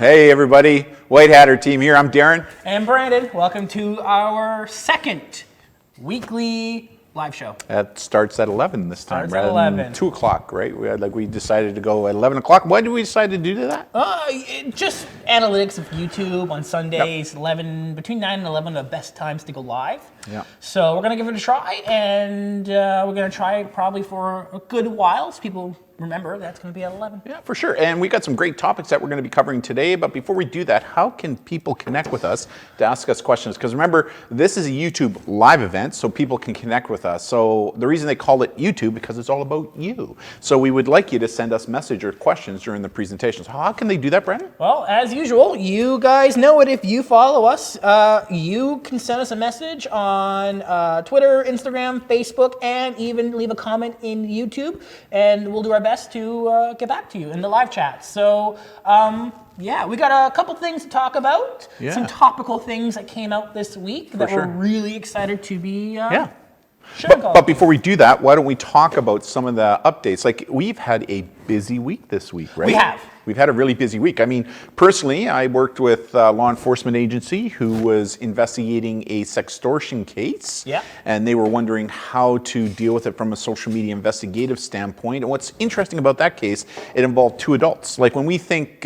Hey everybody, White Hatter team here. I'm Darren. And Brandon. Welcome to our second weekly live show. That starts at 11 this time, Starts at rather 11. than 2 o'clock, right? We decided to go at 11 o'clock. Why did we decide to do that? Just analytics of YouTube on Sundays, 11 between 9 and 11 are the best times to go live. Yeah. So we're gonna give it a try, and we're gonna try it probably for a good while, so people remember that's going to be at 11. Yeah, for sure. And we got some great topics that we're going to be covering today. But before we do that, how can people connect with us to ask us questions? Because remember, this is a YouTube live event, so people can connect with us. So the reason they call it YouTube, because it's all about you. So we would like you to send us message or questions during the presentation. So how can they do that, Brandon? Well, as usual, you guys know it if you follow us. You can send us a message on Twitter, Instagram, Facebook, and even leave a comment in YouTube, and we'll do our best to get back to you in the live chat. So, yeah, we got a couple things to talk about. Yeah. Some topical things that came out this week that sure. we're really excited to be Yeah. sharing. But before we do that, why don't we talk about some of the updates? Like, we've had a busy week this week, right? We have. We've had a really busy week. I mean, personally, I worked with a law enforcement agency who was investigating a sextortion case. Yeah. And they were wondering how to deal with it from a social media investigative standpoint. And what's interesting about that case, it involved two adults. Like when we think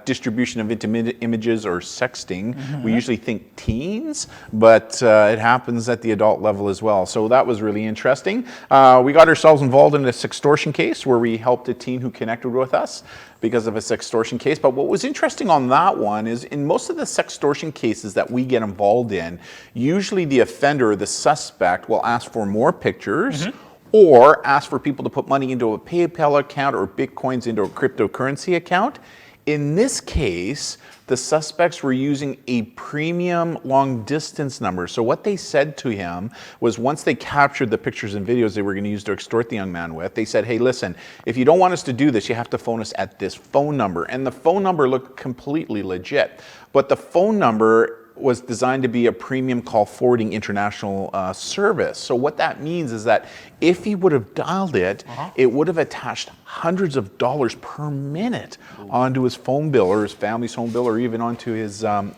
distribution of intimate images or sexting, we usually think teens, but it happens at the adult level as well. So that was really interesting. We got ourselves involved in a sextortion case where we helped a teen who connected with us because of a sextortion case. But what was interesting on that one is in most of the sextortion cases that we get involved in, usually the offender, the suspect, will ask for more pictures or ask for people to put money into a PayPal account or Bitcoins into a cryptocurrency account. In this case, the suspects were using a premium long distance number. So what they said to him was once they captured the pictures and videos they were going to use to extort the young man with, they said, hey, listen, if you don't want us to do this, you have to phone us at this phone number. And the phone number looked completely legit. But the phone number was designed to be a premium call forwarding international service. So what that means is that if he would have dialed it, it would have attached hundreds of dollars per minute onto his phone bill or his family's phone bill or even onto his cell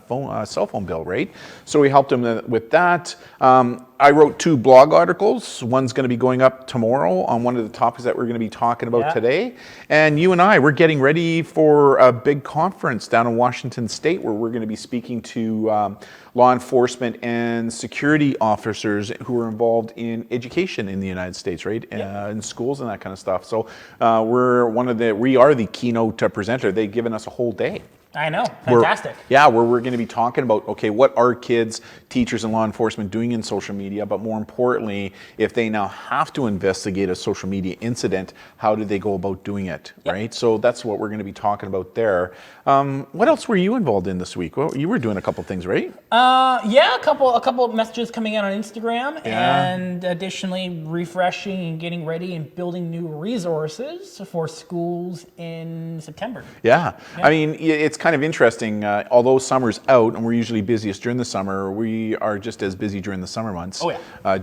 phone bill, right? So we helped him with that. I wrote 2 blog articles. One's going to be going up tomorrow on one of the topics that we're going to be talking about today. And you and I, we're getting ready for a big conference down in Washington State where we're going to be speaking to law enforcement and security officers who are involved in education in the United States, right? In schools and that kind of stuff. So we are the keynote presenter. They've given us a whole day. I know, fantastic. Where we're going to be talking about, okay, what are kids, teachers, and law enforcement doing in social media? But more importantly, if they now have to investigate a social media incident, how do they go about doing it, right? So that's what we're going to be talking about there. What else were you involved in this week? Well, you were doing a couple things, right? Yeah, a couple of messages coming out on Instagram, and additionally refreshing and getting ready and building new resources for schools in September. Yeah. I mean, it's kind of interesting. Although summer's out and we're usually busiest during the summer, we are just as busy during the summer months.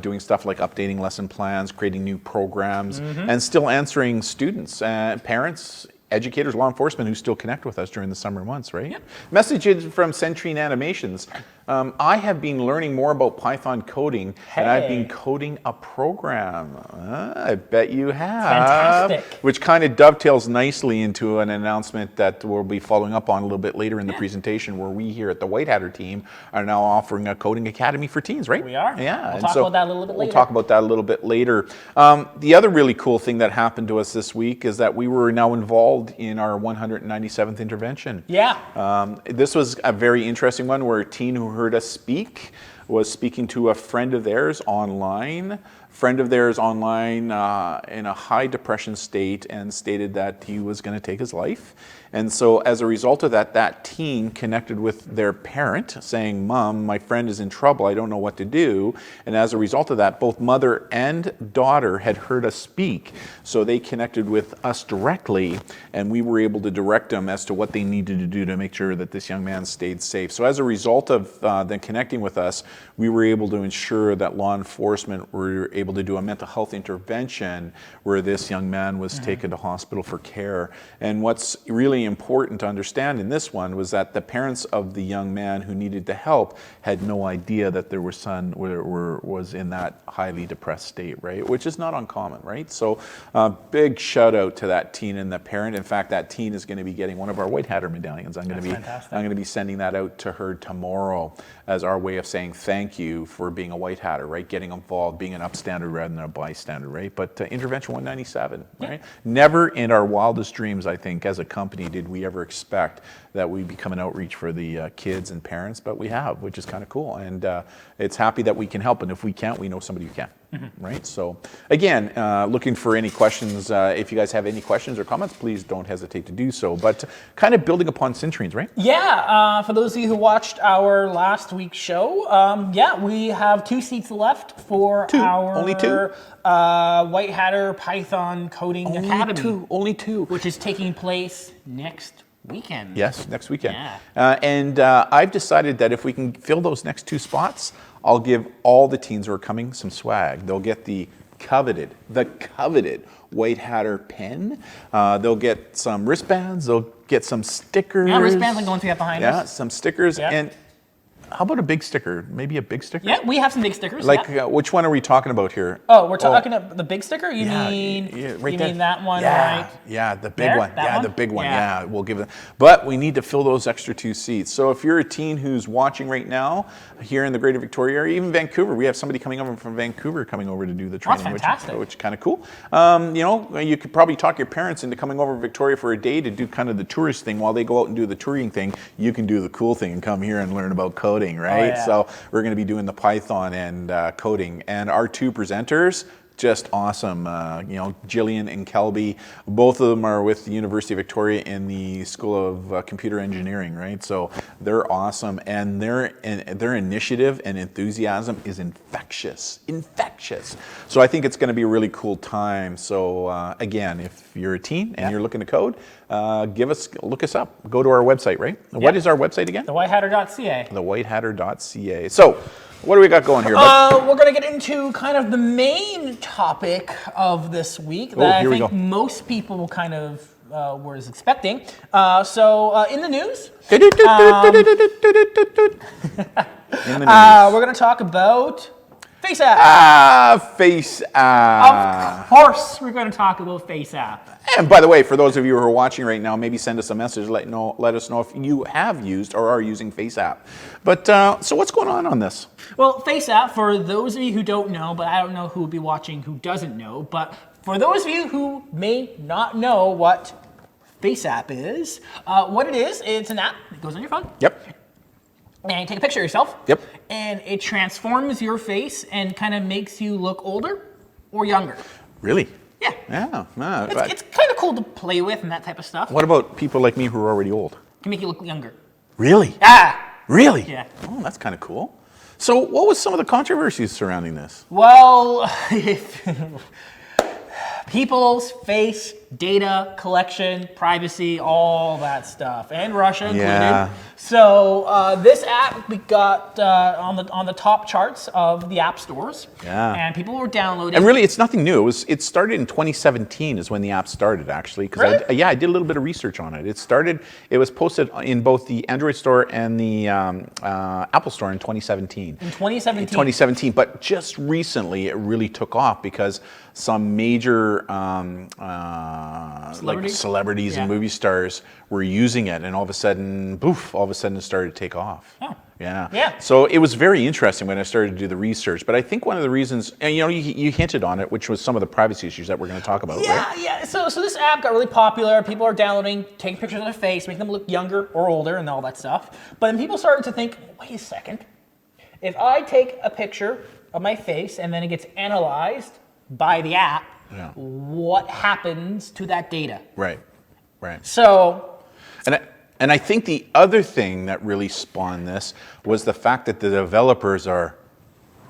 Doing stuff like updating lesson plans, creating new programs, and still answering students, parents, educators, law enforcement who still connect with us during the summer months, right? Messages from Centrine Animations. I have been learning more about Python coding, and I've been coding a program. I bet you have. Fantastic. Which kind of dovetails nicely into an announcement that we'll be following up on a little bit later in the presentation, where we here at the White Hatter team are now offering a coding academy for teens, right? We are. Yeah. We'll talk about that a little bit later. We'll talk about that a little bit later. The other really cool thing that happened to us this week is that we were now involved in our 197th intervention. Yeah. This was a very interesting one where a teen who heard us speak was speaking to a friend of theirs online in a high depression state and stated that he was going to take his life. And so as a result of that, that teen connected with their parent saying, Mom, my friend is in trouble. I don't know what to do. And as a result of that, both mother and daughter had heard us speak. So they connected with us directly, and we were able to direct them as to what they needed to do to make sure that this young man stayed safe. So as a result of them connecting with us, we were able to ensure that law enforcement were able to do a mental health intervention where this young man was taken to hospital for care. And what's really important to understand in this one was that the parents of the young man who needed the help had no idea that their son was in that highly depressed state, right? Which is not uncommon, right? So big shout out to that teen and the parent. In fact, that teen is going to be getting one of our White Hatter medallions. I'm going to be sending that out to her tomorrow as our way of saying thank you for being a White Hatter, right? Getting involved, being an upstander rather than a bystander, right? But Intervention 197, right? Never in our wildest dreams, I think, as a company, did we ever expect that we'd become an outreach for the kids and parents, but we have, which is kind of cool. And it's happy that we can help. And if we can't, we know somebody who can, right? So again, looking for any questions. If you guys have any questions or comments, please don't hesitate to do so. But kind of building upon Cintrine's, right? Yeah, for those of you who watched our last week's show, we have 2 seats left for our Only two? White Hatter Python Coding Academy. Only two. Which is taking place next weekend. Yes, next weekend. Yeah. And I've decided that if we can fill those next 2 spots, I'll give all the teens who are coming some swag. They'll get the coveted White Hatter pen. They'll get some wristbands. They'll get some stickers. Yeah, wristbands like the ones we have behind us. Yeah, some stickers. Yeah. And how about a big sticker? Maybe a big sticker? Yeah, we have some big stickers. Like, which one are we talking about here? Oh, we're talking about the big sticker? You right mean that one, yeah, right? Yeah, the big There? one. That Yeah, one? the big one. Yeah. Yeah, we'll give it. But we need to fill those extra 2 seats. So if you're a teen who's watching right now here in the Greater Victoria area, even Vancouver, we have somebody coming over from Vancouver coming over to do the training, fantastic. which is kind of cool. You could probably talk your parents into coming over to Victoria for a day to do kind of the tourist thing while they go out and do the touring thing. You can do the cool thing and come here and learn about coding, right? yeah. So we're going to be doing the Python and coding, and our 2 presenters, just awesome. Jillian and Kelby, both of them are with the University of Victoria in the School of Computer Engineering, right? So they're awesome, and their initiative and enthusiasm is infectious. So I think it's going to be a really cool time. So again, if you're a teen and you're looking to code, look us up. Go to our website, right? What is our website again? TheWhiteHatter.ca. TheWhiteHatter.ca. So what do we got going here? We're going to get into kind of the main topic of this week that I think most people kind of was expecting. So in the news, we're going to talk about FaceApp. FaceApp. Of course, we're going to talk about FaceApp. And by the way, for those of you who are watching right now, maybe send us a message. Let us know if you have used or are using FaceApp. But so what's going on this? Well, FaceApp, for those of you who don't know, but I don't know who will be watching who doesn't know, but for those of you who may not know what FaceApp is, what it is, it's an app that goes on your phone. Yep. And you take a picture of yourself. Yep. And it transforms your face and kind of makes you look older or younger. Really? Yeah. Yeah. It's kind of cool to play with and that type of stuff. What about people like me who are already old? Can make you look younger. Really? Ah! Really? Yeah. Oh, that's kind of cool. So what was some of the controversies surrounding this? Well, people's face data collection, privacy, all that stuff, and Russia included. Yeah. So this app we got on the top charts of the app stores. Yeah. And people were downloading. And really, it's nothing new. It started in 2017 is when the app started, actually. Really? I did a little bit of research on it. It was posted in both the Android store and the Apple store in 2017. In 2017. In 2017, but just recently it really took off because some major celebrities and movie stars were using it, and all of a sudden it started to take off. Oh. Yeah. So it was very interesting when I started to do the research. But I think one of the reasons, and you hinted on it, which was some of the privacy issues that we're going to talk about, right? Yeah. So this app got really popular. People are downloading, taking pictures of their face, making them look younger or older and all that stuff. But then people started to think, wait a second. If I take a picture of my face and then it gets analyzed by the app, what happens to that data? Right. So... And I think the other thing that really spawned this was the fact that the developers are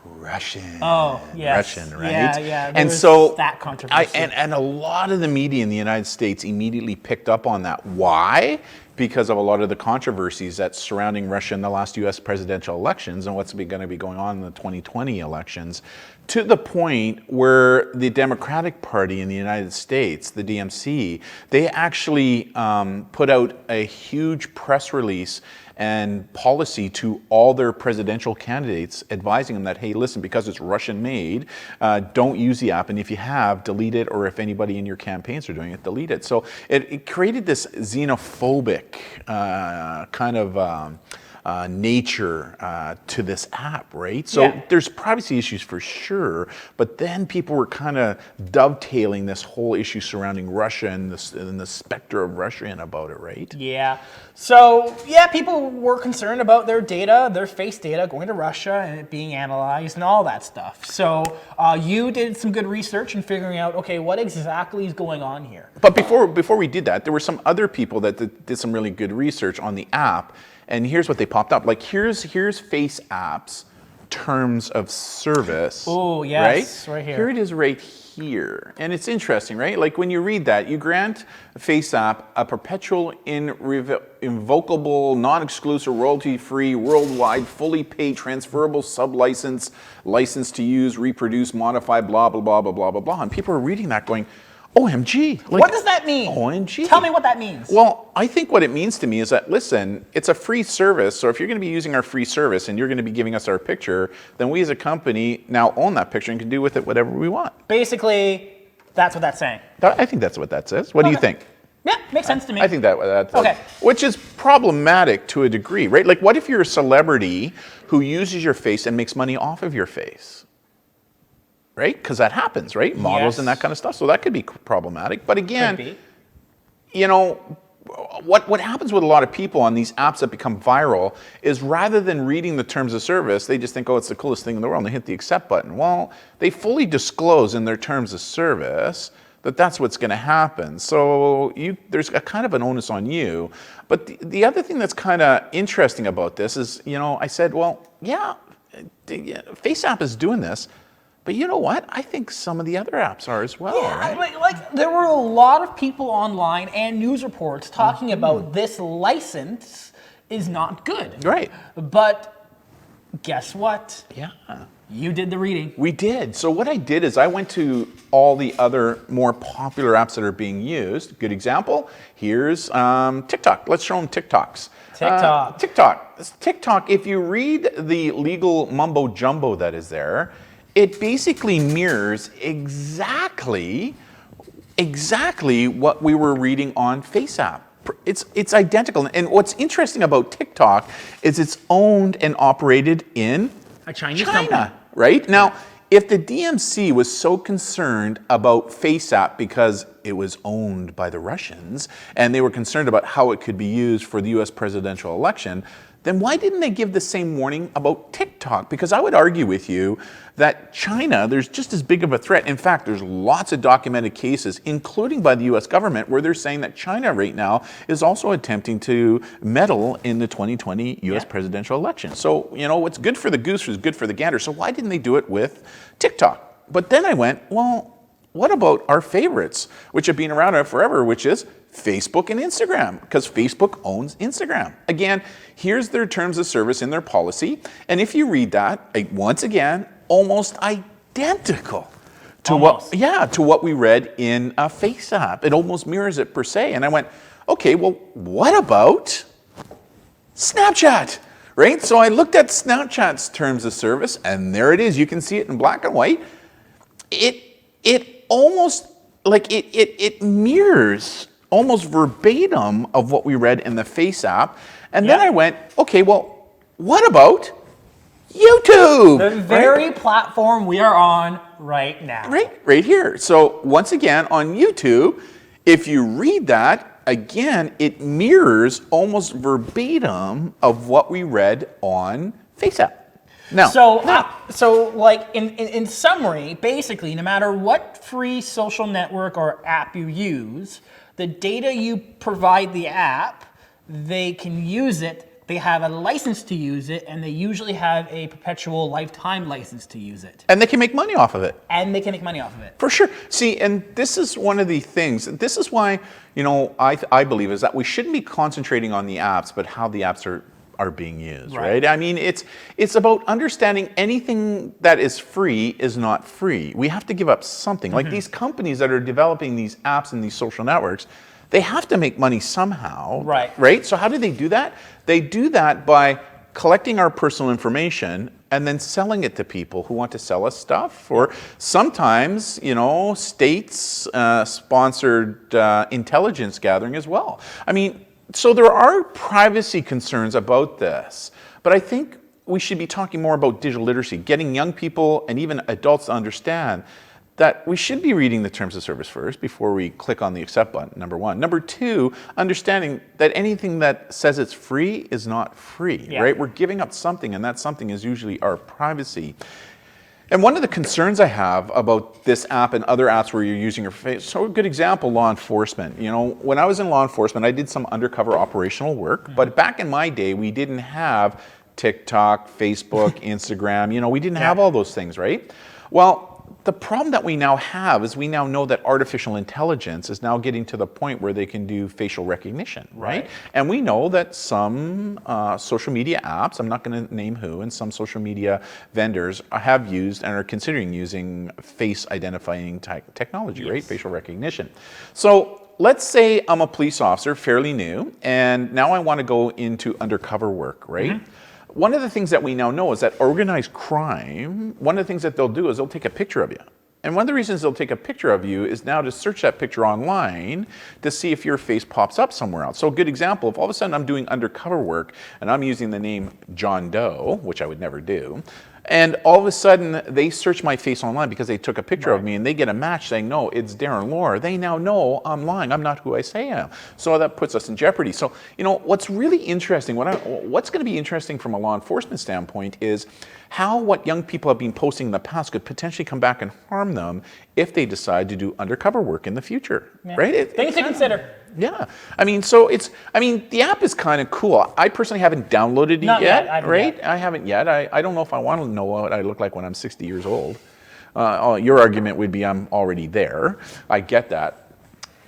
Russian. Oh, yes. Russian, right? Yeah. And so that controversy. And a lot of the media in the United States immediately picked up on that. Why? because of a lot of the controversies that's surrounding Russia in the last U.S. presidential elections and what's going to be going on in the 2020 elections, to the point where the Democratic Party in the United States, the DMC, they actually put out a huge press release and policy to all their presidential candidates, advising them that, hey, listen, because it's Russian made, don't use the app, and if you have, delete it, or if anybody in your campaigns are doing it, delete it. So it created this xenophobic kind of nature to this app, right? So there's privacy issues for sure, but then people were kind of dovetailing this whole issue surrounding Russia and the specter of Russia in about it, right? Yeah. So, yeah, people were concerned about their data, their face data going to Russia and it being analyzed and all that stuff. So you did some good research in figuring out, okay, what exactly is going on here? But before we did that, there were some other people that did some really good research on the app. And here's what they popped up. Like here's Face App's terms of service. Oh, yes, right here. Here it is right here. And it's interesting, right? Like when you read that, you grant Face App a perpetual, invocable, non-exclusive, royalty-free, worldwide, fully paid, transferable sub-license, license to use, reproduce, modify, blah, blah, blah, blah, blah, blah, blah. And people are reading that going, OMG. Like, what does that mean? OMG. Tell me what that means. Well, I think what it means to me is that, listen, it's a free service. So if you're going to be using our free service and you're going to be giving us our picture, then we as a company now own that picture and can do with it whatever we want. Basically, that's what that's saying. I think that's what that says. What do you think? Yeah, makes sense to me. I think that's okay. Which is problematic to a degree, right? Like, what if you're a celebrity who uses your face and makes money off of your face? Right? Because that happens, right? Models and that kind of stuff. So that could be problematic. But again, you know, what happens with a lot of people on these apps that become viral is rather than reading the terms of service, they just think, oh, it's the coolest thing in the world, and they hit the accept button. Well, they fully disclose in their terms of service that that's what's going to happen. So there's a kind of an onus on you. But the other thing that's kind of interesting about this is, you know, I said, well, yeah, Face App is doing this. But you know what? I think some of the other apps are as well. Yeah, right? like there were a lot of people online and news reports talking about this license is not good. Right. But guess what? Yeah. You did the reading. We did. So what I did is I went to all the other more popular apps that are being used. Good example, here's TikTok. Let's show them TikToks. TikTok, if you read the legal mumbo jumbo that is there, it basically mirrors exactly what we were reading on Face App. It's identical. And what's interesting about TikTok is it's owned and operated in a Chinese China, company. Right? Now, if the DMC was so concerned about Face App because it was owned by the Russians and they were concerned about how it could be used for the US presidential election, then why didn't they give the same warning about TikTok? Because I would argue with you that China, there's just as big of a threat. In fact, there's lots of documented cases, including by the US government, where they're saying that China right now is also attempting to meddle in the 2020 US presidential election. So, you know, what's good for the goose is good for the gander. So why didn't they do it with TikTok? But then I went, well, what about our favorites, which have been around forever, which is Facebook and Instagram, because Facebook owns Instagram. Again, here's their terms of service in their policy. And if you read that, once again, almost identical to what we read in a Face App. It almost mirrors it per se. And I went, okay, well, what about Snapchat? Right? So I looked at Snapchat's terms of service, and there it is. You can see it in black and white. It almost, like, it mirrors almost verbatim of what we read in the Face App. And then I went, okay, well, what about YouTube? The very platform we are on right now. Right here. So once again, on YouTube, if you read that, again, it mirrors almost verbatim of what we read on Face App. Now, so like in summary, basically, no matter what free social network or app you use, the data you provide the app, they can use it they have a license to use it, and they usually have a perpetual lifetime license to use it. And they can make money off of it. And they can make money off of it. For sure. See, and this is one of the things, this is why, I believe is that we shouldn't be concentrating on the apps, but how the apps are being used, right? I mean, it's about understanding anything that is free is not free. We have to give up something. Like these companies that are developing these apps and these social networks, they have to make money somehow, right? So how do they do that? They do that by collecting our personal information and then selling it to people who want to sell us stuff, or sometimes, states sponsored intelligence gathering as well. I mean, so there are privacy concerns about this, but I think we should be talking more about digital literacy, getting young people and even adults to understand that we should be reading the terms of service first before we click on the accept button, number one. Number two, understanding that anything that says it's free is not free, right? We're giving up something, and that something is usually our privacy. And one of the concerns I have about this app and other apps where you're using your face, so a good example, law enforcement. When I was in law enforcement, I did some undercover operational work, but back in my day, we didn't have TikTok, Facebook, Instagram, we didn't have all those things, right? Well, the problem that we now have is we now know that artificial intelligence is now getting to the point where they can do facial recognition, right? And we know that some social media apps, I'm not going to name who, and some social media vendors have used and are considering using face identifying technology, right? Facial recognition. So let's say I'm a police officer, fairly new, and now I want to go into undercover work, right? One of the things that we now know is that organized crime, one of the things that they'll do is they'll take a picture of you. And one of the reasons they'll take a picture of you is now to search that picture online to see if your face pops up somewhere else. So a good example, if all of a sudden I'm doing undercover work and I'm using the name John Doe, which I would never do, and all of a sudden they search my face online because they took a picture of me and they get a match saying, no, it's Darren Lohr. They now know I'm lying. I'm not who I say I am. So that puts us in jeopardy. So, what's really interesting, what's going to be interesting from a law enforcement standpoint is how what young people have been posting in the past could potentially come back and harm them if they decide to do undercover work in the future, right? Things to consider. Yeah. The app is kind of cool. I personally haven't downloaded it yet, right? I haven't yet. I don't know if I want to know what I look like when I'm 60 years old. Your argument would be I'm already there. I get that.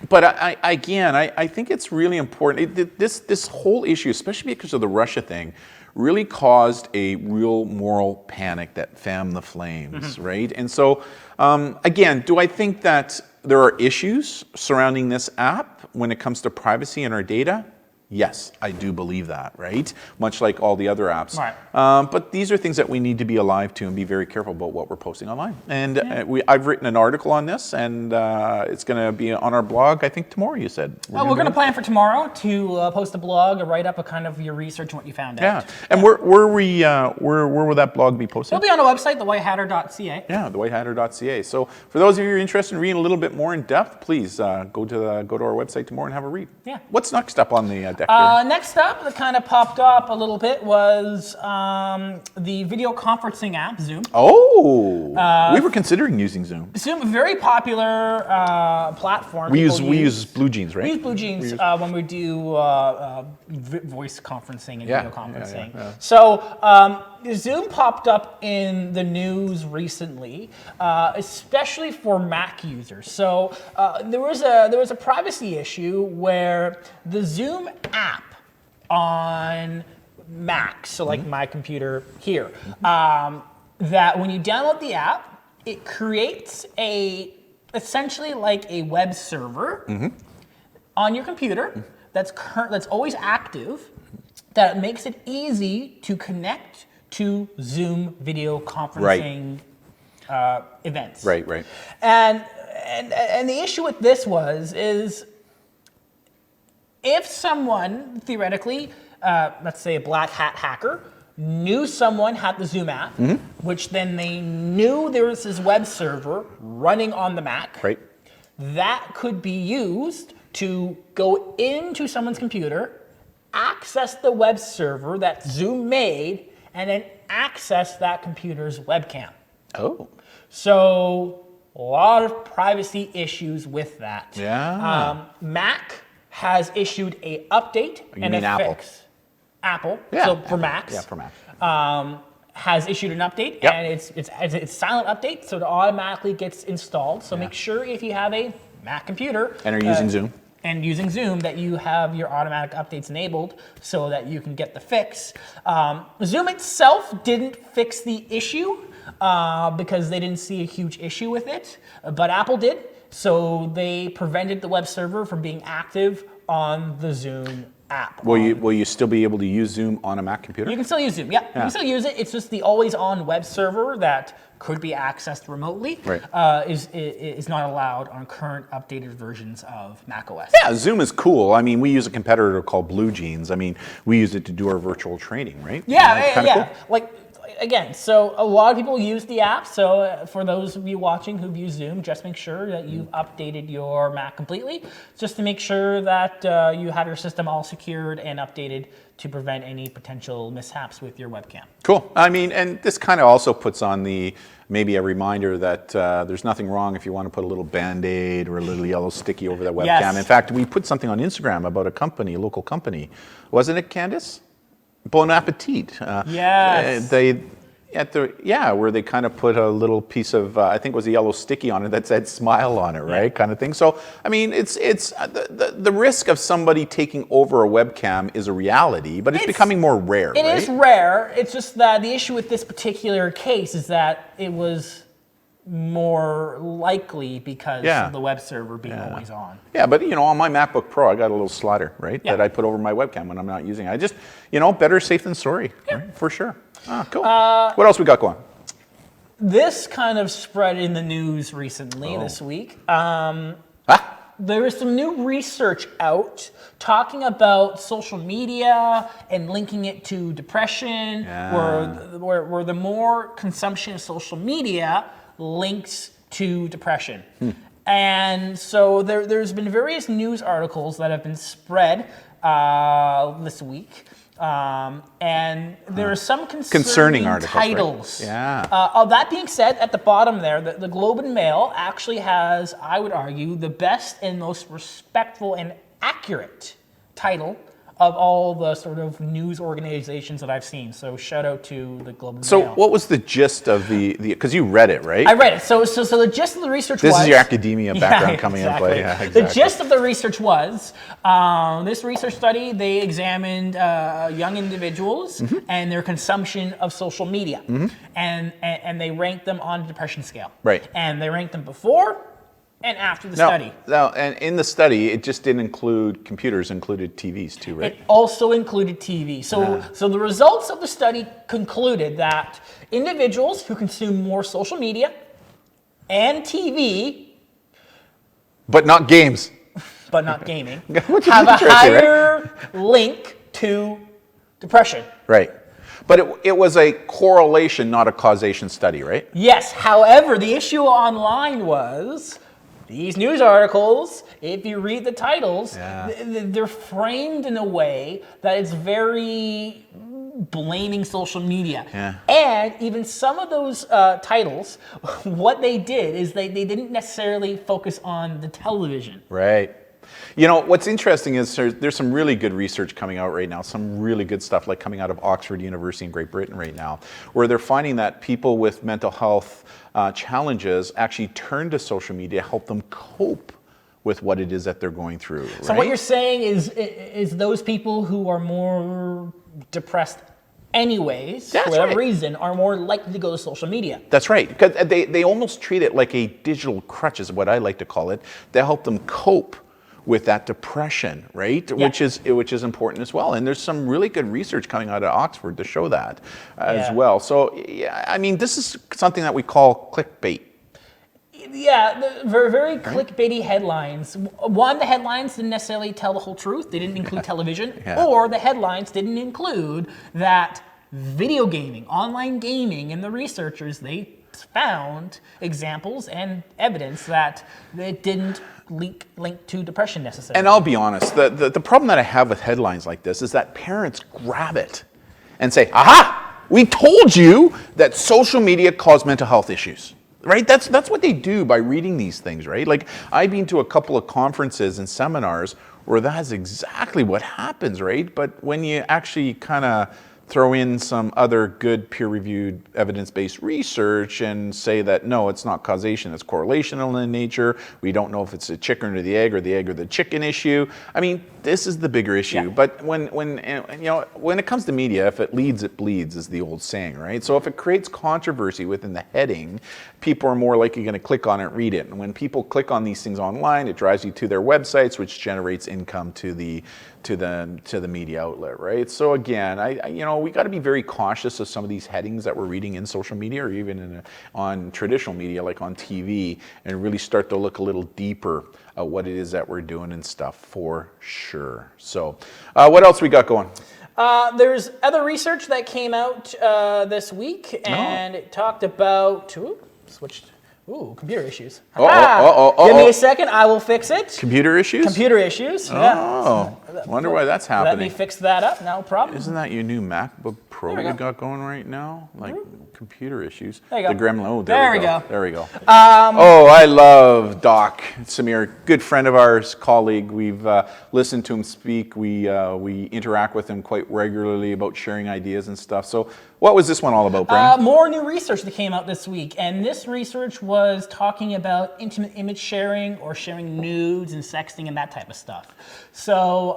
But I think it's really important. This whole issue, especially because of the Russia thing, really caused a real moral panic that fanned the flames, right? And so, again, do I think that there are issues surrounding this app when it comes to privacy and our data? Yes, I do believe that, right? Much like all the other apps. But these are things that we need to be alive to and be very careful about what we're posting online. And I've written an article on this, and it's going to be on our blog, I think tomorrow, you said. We're going to plan for tomorrow to post a blog, a write-up of kind of your research and what you found out. And where will that blog be posted? It'll be on our website, thewhitehatter.ca. Yeah, thewhitehatter.ca. So for those of you who are interested in reading a little bit more in depth, please go to our website tomorrow and have a read. What's next up on the deck? Next up, that kind of popped up a little bit was the video conferencing app, Zoom. We were considering using Zoom. Zoom, a very popular platform. We use Blue Jeans, right? We use Blue Jeans when we do voice conferencing and video conferencing. So Zoom popped up in the news recently, especially for Mac users. So there was a privacy issue where the Zoom app on Mac, so like my computer here, that when you download the app, it creates essentially like a web server on your computer that's always active, that makes it easy to connect to Zoom video conferencing events. Right. And the issue with this is if someone theoretically, let's say a black hat hacker, knew someone had the Zoom app, which then they knew there was this web server running on the Mac, that could be used to go into someone's computer, access the web server that Zoom made, and then access that computer's webcam. So a lot of privacy issues with that. Mac has issued a update and a Apple? fix. Apple, Yeah, so Apple. for Macs. Yeah, for Mac. Has issued an update, Yep. and it's silent update, so it automatically gets installed. So make sure if you have a Mac computer And are using Zoom. and using Zoom that you have your automatic updates enabled so that you can get the fix. Zoom itself didn't fix the issue because they didn't see a huge issue with it, but Apple did. So they prevented the web server from being active on the Zoom app. Will you still be able to use Zoom on a Mac computer? You can still use Zoom, yeah. You can still use it. It's just the always-on web server that could be accessed remotely is not allowed on current updated versions of macOS. Yeah, Zoom is cool. I mean, we use a competitor called Blue Jeans. I mean, we use it to do our virtual training, right? Yeah, Kinda yeah. cool. Like, again, so a lot of people use the app. So for those of you watching who've used Zoom, just make sure that you've updated your Mac completely, just to make sure that you have your system all secured and updated to prevent any potential mishaps with your webcam. Cool. I mean, and this kind of also puts on maybe a reminder that there's nothing wrong if you want to put a little Band-Aid or a little yellow sticky over that webcam. Yes. In fact, we put something on Instagram about a local company. Wasn't it, Candice? Bon Appetit. Yes. Where they kind of put a little piece of, I think it was a yellow sticky on it that said smile on it, right? Kind of thing. So, I mean, it's the risk of somebody taking over a webcam is a reality, but it's becoming more rare, It right? is rare. It's just that the issue with this particular case is that it was more likely because of the web server being always on. Yeah, but on my MacBook Pro, I got a little slider, right, that I put over my webcam when I'm not using it. I just, better safe than sorry, right? For sure. Ah, cool. What else we got going? This kind of spread in the news recently this week. There is some new research out talking about social media and linking it to depression, where the more consumption of social media links to depression. And so there's been various news articles that have been spread this week. And there are some concerning articles, titles. right? Yeah. That being said, at the bottom there, the Globe and Mail actually has, I would argue, the best and most respectful and accurate title of all the sort of news organizations that I've seen. So shout out to the Globe and Mail. So what was the gist of the because you read it, right? I read it. So the gist of the research was... This is your academia background coming into play. Yeah, exactly. The gist of the research was, this research study, they examined young individuals and their consumption of social media. And they ranked them on a depression scale. Right. And they ranked them before and after the study. Now, and in the study, it just didn't include computers, included TVs too, right? It also included TV. So the results of the study concluded that individuals who consume more social media and TV, But not games. but not gaming, Which is have a interesting, right? higher link to depression. Right. But it was a correlation, not a causation study, right? Yes, however, the issue online was these news articles, if you read the titles, they're framed in a way that it's very blaming social media. Yeah. And even some of those titles, what they did is they didn't necessarily focus on the television. Right. What's interesting is there's some really good research coming out right now, some really good stuff like coming out of Oxford University in Great Britain right now, where they're finding that people with mental health challenges actually turn to social media to help them cope with what it is that they're going through. So right? what you're saying is those people who are more depressed anyways, for whatever reason, are more likely to go to social media. That's right, because they almost treat it like a digital crutch is what I like to call it, to help them cope with that depression, right? Yeah. Which is important as well. And there's some really good research coming out of Oxford to show that as well. So, I mean, this is something that we call clickbait. Yeah, very clickbaity headlines. One, the headlines didn't necessarily tell the whole truth. They didn't include television. Or the headlines didn't include that video gaming, online gaming, and the researchers, they found examples and evidence that it didn't link to depression necessarily. And I'll be honest, the problem that I have with headlines like this is that parents grab it and say, aha, we told you that social media caused mental health issues. Right? That's what they do by reading these things, right? Like, I've been to a couple of conferences and seminars where that's exactly what happens, right? But when you actually kind of throw in some other good peer-reviewed evidence-based research and say that no, it's not causation, it's correlational in nature. We don't know if it's the chicken or the egg or the chicken issue. I mean, this is the bigger issue. Yeah. But when it comes to media, if it leads, it bleeds, is the old saying, right? So if it creates controversy within the heading, people are more likely going to click on it and read it. And when people click on these things online, it drives you to their websites, which generates income to the media outlet, right? So again, we got to be very cautious of some of these headings that we're reading in social media or even on traditional media like on TV, and really start to look a little deeper at what it is that we're doing and stuff for sure. So what else we got going? There's other research that came out this week, and it talked about computer issues. Give me a second, I will fix it. Computer issues? Computer issues. Oh, wonder why that's happening. Let me fix that up. No problem. Isn't that your new MacBook Pro There we you go. got going right now? Like computer issues. There you go. The Gremlin. Oh, There we go. There we go. I love Doc Samir, good friend of ours, colleague. We've listened to him speak. We interact with him quite regularly about sharing ideas and stuff. So what was this one all about, Brennan? More new research that came out this week, and this research was talking about intimate image sharing or sharing nudes and sexting and that type of stuff. So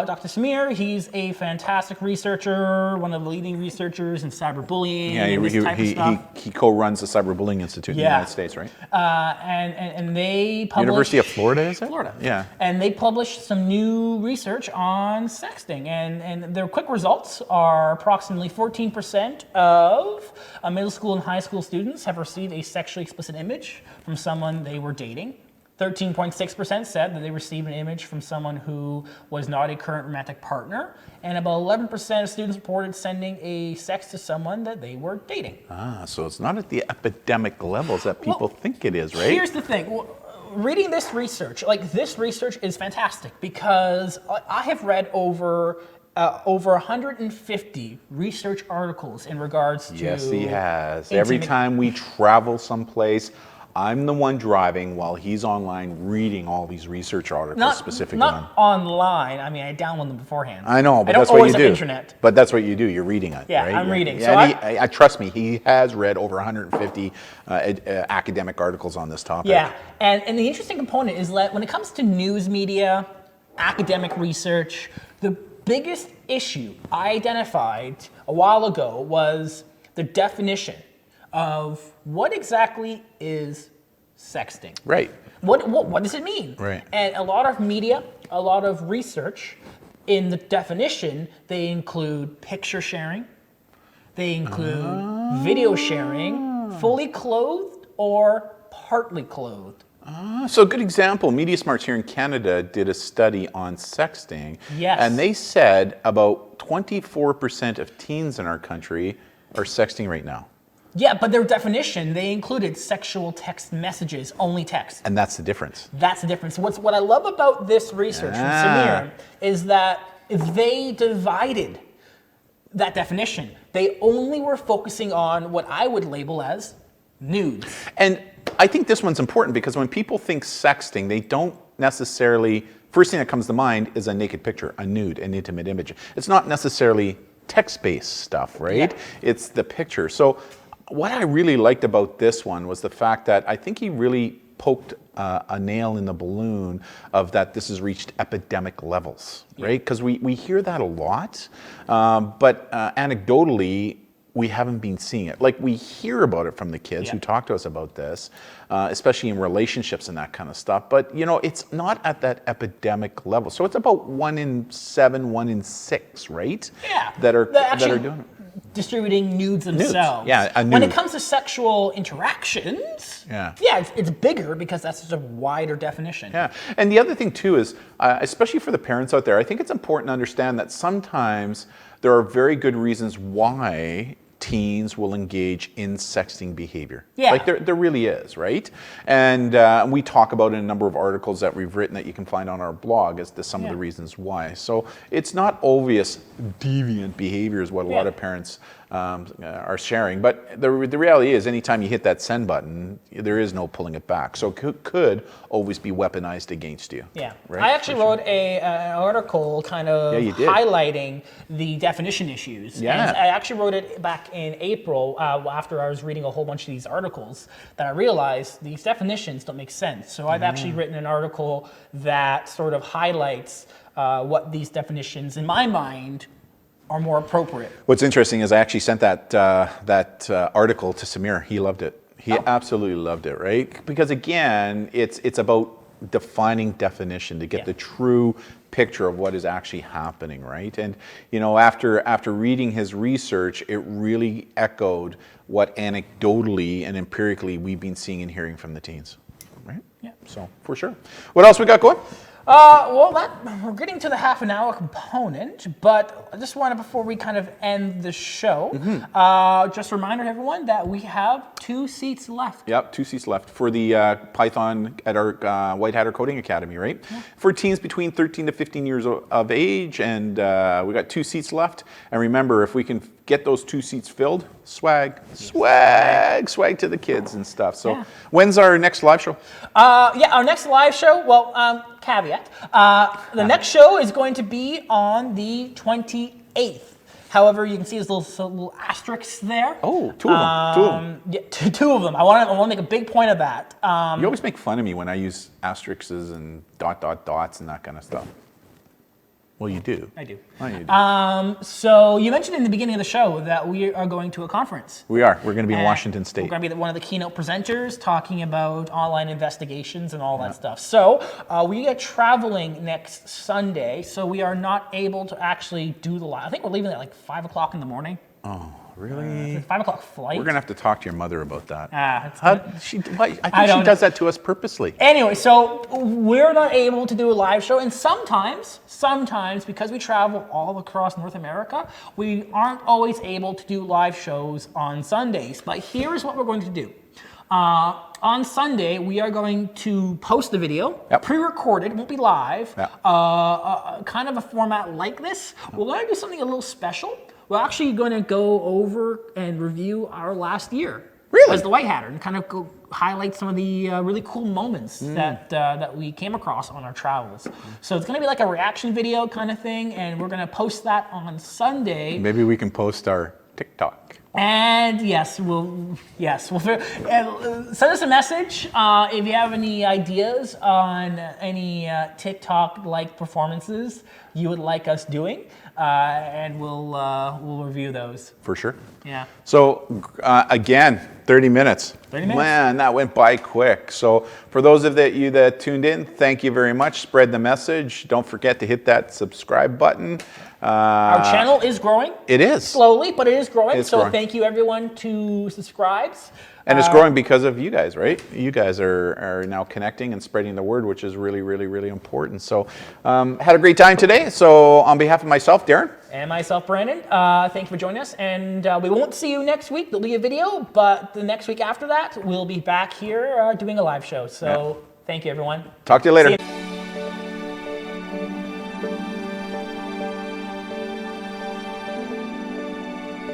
Dr. Samir, he's a fantastic researcher, one of the leading researchers in cyberbullying and this type of stuff. He co-runs the Cyberbullying Institute in the United States, right? And they published... University of Florida, is it? Florida. Yeah. And they published some new research on sexting, and their quick results are approximately 14% of middle school and high school students have received a sexually explicit image from someone they were dating. 13.6% said that they received an image from someone who was not a current romantic partner, and about 11% of students reported sending a sex to someone that they were dating. So it's not at the epidemic levels that people think it is, right? Here's the thing. Reading this research is fantastic because I have read over 150 research articles in regards to... Yes, he has. Every time we travel someplace, I'm the one driving while he's online reading all these research articles specifically not online. I mean, I download them beforehand. I know, but I that's don't what you always do. have internet. But that's what you do. You're reading it, Yeah, right? I'm reading. Yeah, So and I trust me, he has read over 150 academic articles on this topic. Yeah, and the interesting component is that when it comes to news media, academic research, the biggest issue I identified a while ago was the definition of what exactly is sexting. Right. What does it mean? Right. And a lot of media, a lot of research, in the definition, they include picture sharing, they include video sharing, fully clothed or partly clothed. So a good example, Media Smarts here in Canada did a study on sexting. Yes. And they said about 24% of teens in our country are sexting right now. Yeah, but their definition, they included sexual text messages, only text. And that's the difference. That's the difference. What I love about this research from Samir is that they divided that definition. They only were focusing on what I would label as nudes. And I think this one's important because when people think sexting, they don't necessarily, first thing that comes to mind is a naked picture, a nude, an intimate image. It's not necessarily text-based stuff, right? Yeah. It's the picture. So what I really liked about this one was the fact that I think he really poked a nail in the balloon of that this has reached epidemic levels, right? Because we hear that a lot, but anecdotally, we haven't been seeing it. Like, we hear about it from the kids who talk to us about this, especially in relationships and that kind of stuff. But, it's not at that epidemic level. So it's about 1 in 7, 1 in 6, right? Yeah. That are doing it. Distributing nudes themselves. Yeah, a nude. When it comes to sexual interactions, it's bigger because that's just a wider definition. Yeah, and the other thing too is, especially for the parents out there, I think it's important to understand that sometimes there are very good reasons why teens will engage in sexting behavior. Yeah. Like there really is, right? And we talk about in a number of articles that we've written that you can find on our blog as to some of the reasons why. So it's not obvious deviant behavior is what a lot of parents are sharing. But the reality is, anytime you hit that send button, there is no pulling it back. So it could always be weaponized against you. Yeah. Right? I actually wrote an article kind of highlighting the definition issues. Yeah. And I actually wrote it back in April after I was reading a whole bunch of these articles that I realized these definitions don't make sense. So I've actually written an article that sort of highlights what these definitions, in my mind, are more appropriate. What's interesting is I actually sent that article to Samir. He loved it. He absolutely loved it, right? Because again, it's about defining definition to get the true picture of what is actually happening, right? And you know, after reading his research, it really echoed what anecdotally and empirically we've been seeing and hearing from the teens, right? Yeah. So for sure. What else we got going? We're getting to the half an hour component, but I just wanted, before we kind of end the show, just a reminder to everyone that we have 2 seats left. Yep, 2 seats left for the Python at our White Hatter Coding Academy, right? Yeah. For teens between 13 to 15 years of age, and we got 2 seats left. And remember, if we can get those 2 seats filled, swag to the kids and stuff. So when's our next live show? Our next live show, caveat, the next show is going to be on the 28th. However, you can see there's little asterisks there. Oh, two of them. Yeah, two of them. I want to make a big point of that. You always make fun of me when I use asterisks and dots and that kind of stuff. Well, you do. I do. Oh, you do. So you mentioned in the beginning of the show that we are going to a conference. We are. We're going to be in Washington State. We're going to be one of the keynote presenters talking about online investigations and all that stuff. So we are traveling next Sunday, so we are not able to actually do the live. I think we're leaving at like 5 o'clock in the morning. Oh, really? 5 o'clock flight. We're going to have to talk to your mother about that. I think she does that to us purposely. Anyway, so we're not able to do a live show, and sometimes, because we travel all across North America, we aren't always able to do live shows on Sundays. But here's what we're going to do. On Sunday, we are going to post the video, pre-recorded, it won't be live, kind of a format like this. We're going to do something a little special. We're actually going to go over and review our last year as the White Hatter and kind of highlight some of the really cool moments that we came across on our travels. So it's going to be like a reaction video kind of thing, and we're going to post that on Sunday. Maybe we can post our TikTok. And we'll send us a message if you have any ideas on any TikTok-like performances you would like us doing, and we'll review those. For sure. Yeah. So again, 30 minutes. 30 minutes. Man, that went by quick. So for those of you that tuned in, thank you very much. Spread the message. Don't forget to hit that subscribe button. Our channel is growing. It is. Slowly, but it is growing. It's growing. Thank you everyone who subscribes. And it's growing because of you guys, right? You guys are now connecting and spreading the word, which is really, really, really important. So had a great time today. So on behalf of myself, Darren. And myself, Brandon, thank you for joining us. And we won't see you next week. There'll be a video, but the next week after that, we'll be back here doing a live show. So thank you, everyone. Talk to you later.